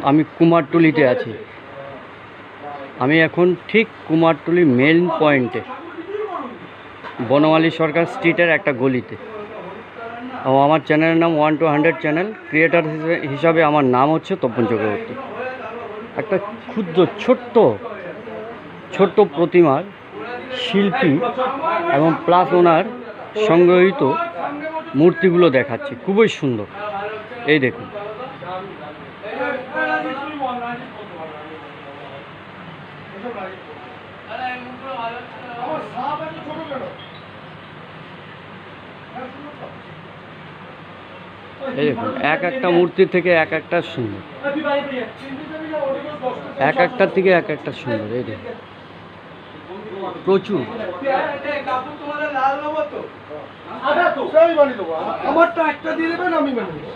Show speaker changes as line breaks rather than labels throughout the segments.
আমি কুমারটুলিতে আছি। আমি এখন ঠিক কুমারটুলি মেন পয়েন্টে, বনমালী সরকার স্ট্রিটের একটা গলিতে। এবং আমার চ্যানেলের নাম 1 to 100 চ্যানেল। ক্রিয়েটার হিসাবে আমার নাম হচ্ছে তপন চক্রবর্তী। একটা ক্ষুদ্র ছোট্ট প্রতিমার শিল্পী এবং প্লাস ওনার সংগ্রহীত মূর্তিগুলো দেখাচ্ছি, খুবই সুন্দর। এই দেখুন, এই দেখুন, এক একটা মূর্তি থেকে এক একটা সুন্দর, এক একটার থেকে এক একটা সুন্দর। এই দেখুন, প্রচুর।
আমারটা একটা দিয়ে দেবেন, আমি মেনে নেব।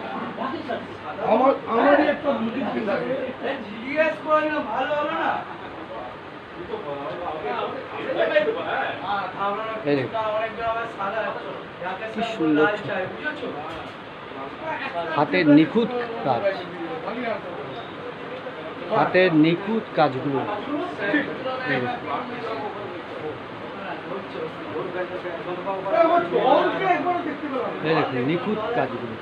আমারই একটা জিজ্ঞেস করে না, ভালো হলো না।
কি সুন্দর হাতের নিখুঁত কাজ, হাতের নিখুঁত কাজগুলো। দেখুন নিখুঁত কাজগুলো।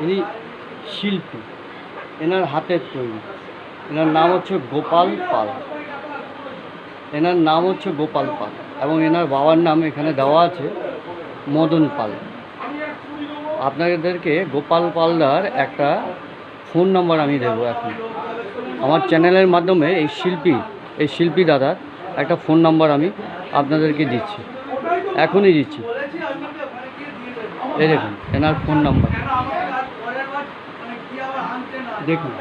ইনি শিল্পী, এনার হাতের তৈরি। এনার নাম হচ্ছে গোপাল পাল। এনার নাম হচ্ছে গোপাল পাল এবং এনার বাবার নাম এখানে দেওয়া আছে মদন পাল। আপনাদেরকে গোপাল পালদার একটা ফোন নাম্বার আমি দেবো এখন। আমার চ্যানেলের মাধ্যমে এই শিল্পী দাদার একটা ফোন নাম্বার আমি আপনাদেরকে দিচ্ছি, এখনই দিচ্ছি। এই দেখুন এনার ফোন নাম্বার, দেখুন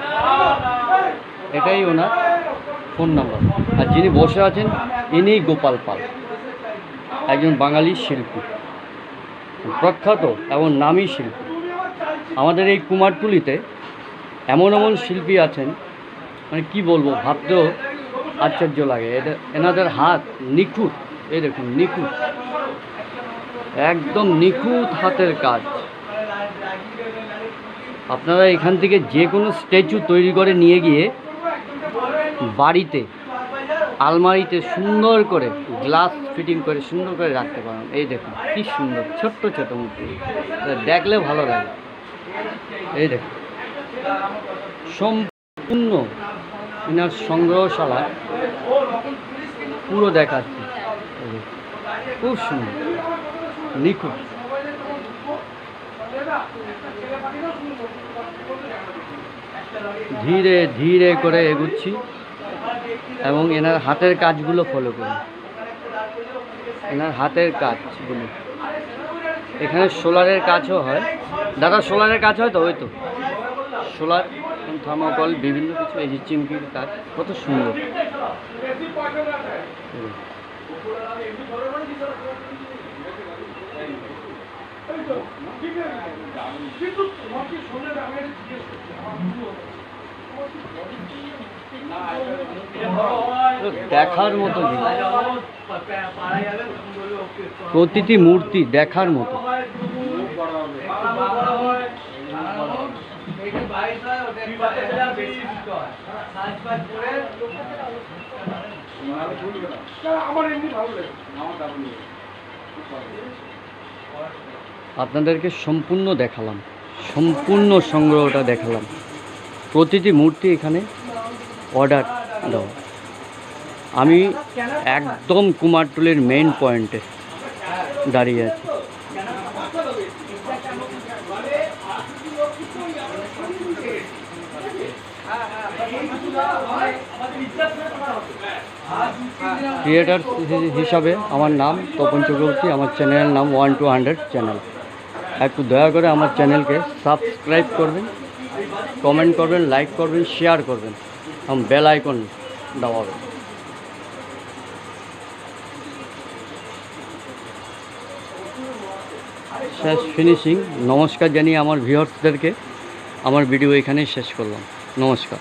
এটাই ওনার ফোন নাম্বার। আর যিনি বসে আছেন ইনিই গোপাল পাল, একজন বাঙালি শিল্পী, প্রখ্যাত এবং নামী শিল্পী। আমাদের এই কুমারটুলিতে এমন শিল্পী আছেন, মানে কি বলবো, ভাবতেও আশ্চর্য লাগে। এনাদের হাত নিখুঁত। এই দেখুন নিখুঁত, একদম নিখুঁত হাতের কাজ। আপনারা এখান থেকে যে কোনো স্ট্যাচু তৈরি করে নিয়ে গিয়ে বাড়িতে আলমারিতে সুন্দর করে গ্লাস ফিটিং করে সুন্দর করে রাখতে পারেন। এই দেখুন কি সুন্দর ছোট্ট মূর্তি, দেখলে ভালো লাগে। এই দেখুন সম্পূর্ণ এনার সংগ্রহশালা পুরো দেখাচ্ছি, খুব সুন্দর নিখুঁত। ধীরে ধীরে করে এগুচ্ছি এবং এনার হাতের কাজগুলো ফলো করি। এনার হাতের কাজগুলো, এখানে সোলারের কাজও হয়। দাদা সোলারের কাজ হয় তো? ওই তো সোলার, থার্মোকল, বিভিন্ন কিছু। এই যে চিমকির কাজ, কত সুন্দর। দেখার মতো জিনিস, প্রতিটি মূর্তি দেখার মতো। আপনাদেরকে সম্পূর্ণ দেখালাম, সম্পূর্ণ সংগ্রহটা দেখালাম। প্রতিটি মূর্তি এখানে অর্ডার দেওয়া। আমি একদম কুমারটুলির মেইন পয়েন্টে দাঁড়িয়ে আছি। ক্রিয়েটার হিসাবে আমার নাম তপন চক্রবর্তী। আমার চ্যানেলের নাম 1 to 100 চ্যানেল। একটু দয়া করে আমার চ্যানেলকে সাবস্ক্রাইব করবেন, কমেন্ট করবেন, লাইক করবেন, শেয়ার করবেন এবং বেল আইকন দাবাবেন। শেষ ফিনিশিং। নমস্কার জানিয়ে আমার ভিউয়ার্সদেরকে আমার ভিডিও এখানেই শেষ করলাম। নমস্কার।